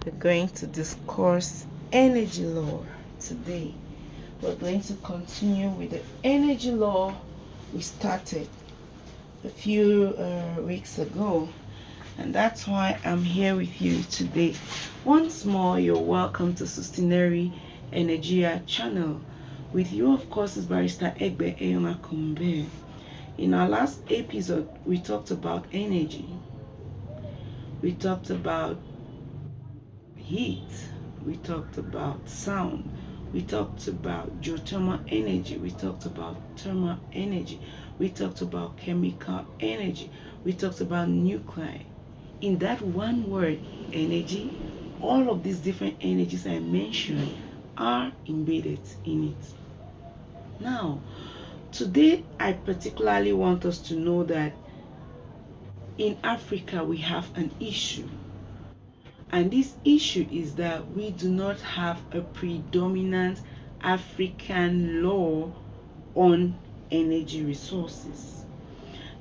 We're going to discuss energy law today. We're going to continue with the energy law we started a few weeks ago, and that's why I'm here with you today. Once more, you're welcome to Sustinary Energia channel. With you, of course, is Barrister Egbe Eyongakumbe. In our last episode, we talked about energy. We talked about heat, we talked about sound, we talked about geothermal energy, we talked about thermal energy, we talked about chemical energy, we talked about nuclei. In that one word, energy, all of these different energies I mentioned are embedded in it. Now, today I particularly want us to know that in Africa we have an issue. And this issue is that we do not have a predominant African law on energy resources.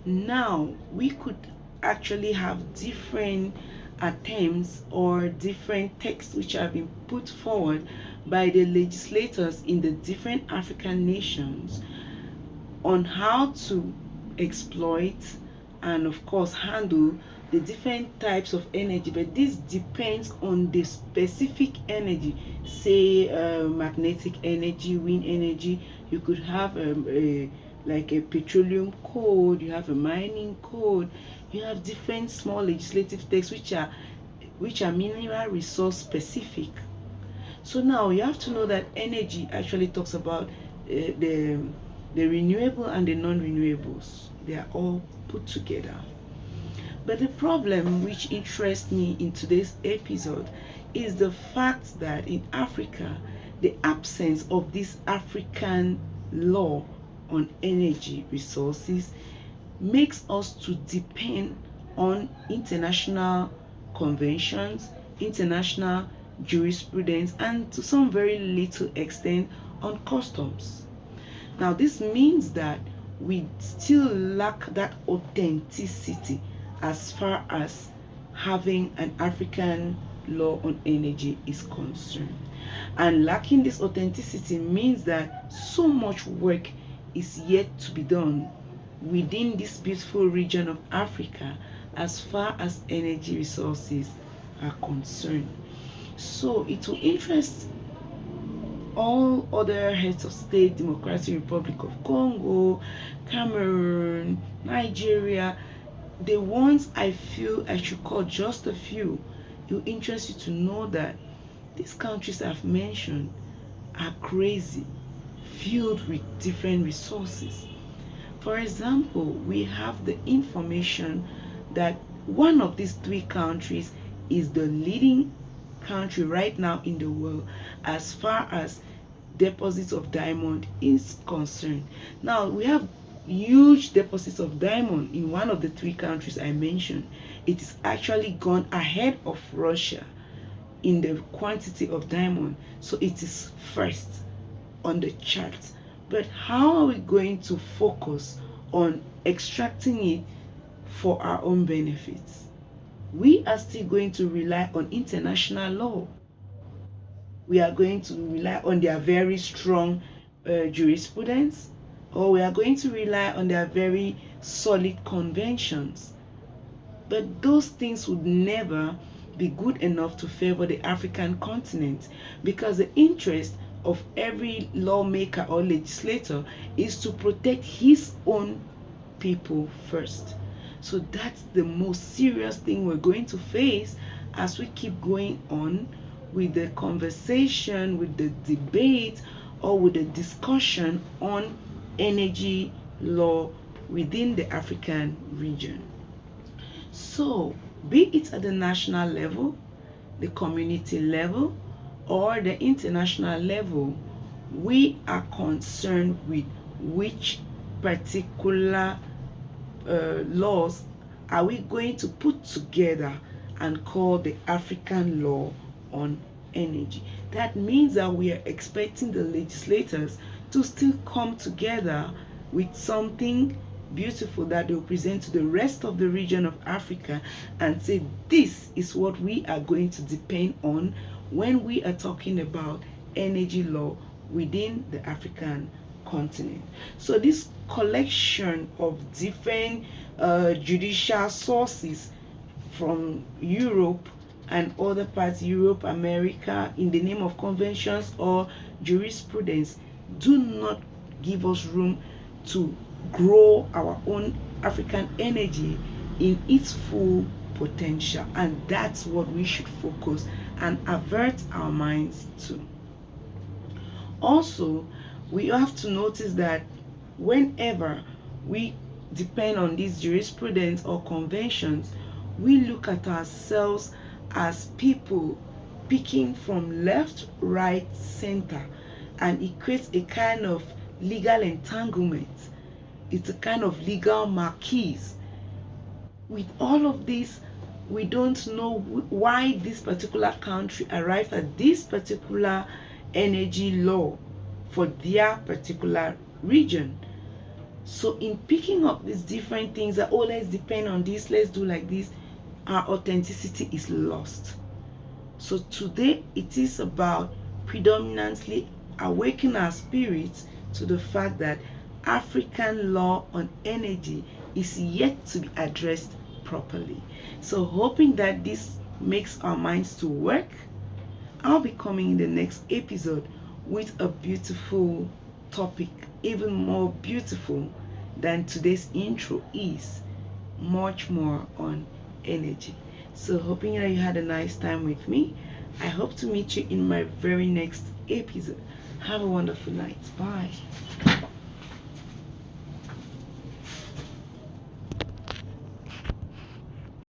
Now, we could actually have different attempts or different texts which have been put forward by the legislators in the different African nations on how to exploit and, of course, handle the different types of energy, but this depends on the specific energy. Say magnetic energy, wind energy. You could have like a petroleum code, you have a mining code, you have different small legislative texts which are mineral resource specific. So now you have to know that energy actually talks about the renewable and the non-renewables. They are all put together. But the problem which interests me in today's episode is the fact that in Africa, the absence of this African law on energy resources makes us to depend on international conventions, international jurisprudence, and to some very little extent on customs. Now, this means that we still lack that authenticity as far as having an African law on energy is concerned. And lacking this authenticity means that so much work is yet to be done within this beautiful region of Africa as far as energy resources are concerned. So it will interest all other heads of state, Democratic Republic of Congo, Cameroon, Nigeria, the ones I feel I should call just a few. It will interest you to know that these countries I've mentioned are crazy, filled with different resources. For example, we have the information that one of these three countries is the leading country right now in the world as far as deposits of diamond is concerned. Now, we have huge deposits of diamond in one of the three countries I mentioned. It is actually gone ahead of Russia in the quantity of diamond, so it is first on the chart. But how are we going to focus on extracting it for our own benefits? We are still going to rely on international law. We are going to rely on their very strong jurisprudence, or we are going to rely on their very solid conventions. But those things would never be good enough to favor the African continent, because the interest of every lawmaker or legislator is to protect his own people first. So that's the most serious thing we're going to face as we keep going on with the conversation, with the debate, or with the discussion on energy law within the African region. So, be it at the national level, the community level, or the international level, we are concerned with which particular laws are we going to put together and call the African law on energy. That means that we are expecting the legislators to still come together with something beautiful that they'll present to the rest of the region of Africa and say, this is what we are going to depend on when we are talking about energy law within the African continent. So this collection of different judicial sources from Europe and other parts, Europe, America, in the name of conventions or jurisprudence, do not give us room to grow our own African energy in its full potential. And that's what we should focus and avert our minds to. Also, we have to notice that whenever we depend on these jurisprudence or conventions, we look at ourselves as people picking from left, right, center, and it creates a kind of legal entanglement. It's a kind of legal marquise. With all of this, we don't know why this particular country arrived at this particular energy law for their particular region. So in picking up these different things that, oh, let's depend on this, let's do like this, our authenticity is lost. So today it is about predominantly awakening our spirits to the fact that African law on energy is yet to be addressed properly. So hoping that this makes our minds to work, I'll be coming in the next episode with a beautiful topic, even more beautiful than today's intro is, much more on energy. So hoping that you had a nice time with me. I hope to meet you in my very next episode. Have a wonderful night. Bye.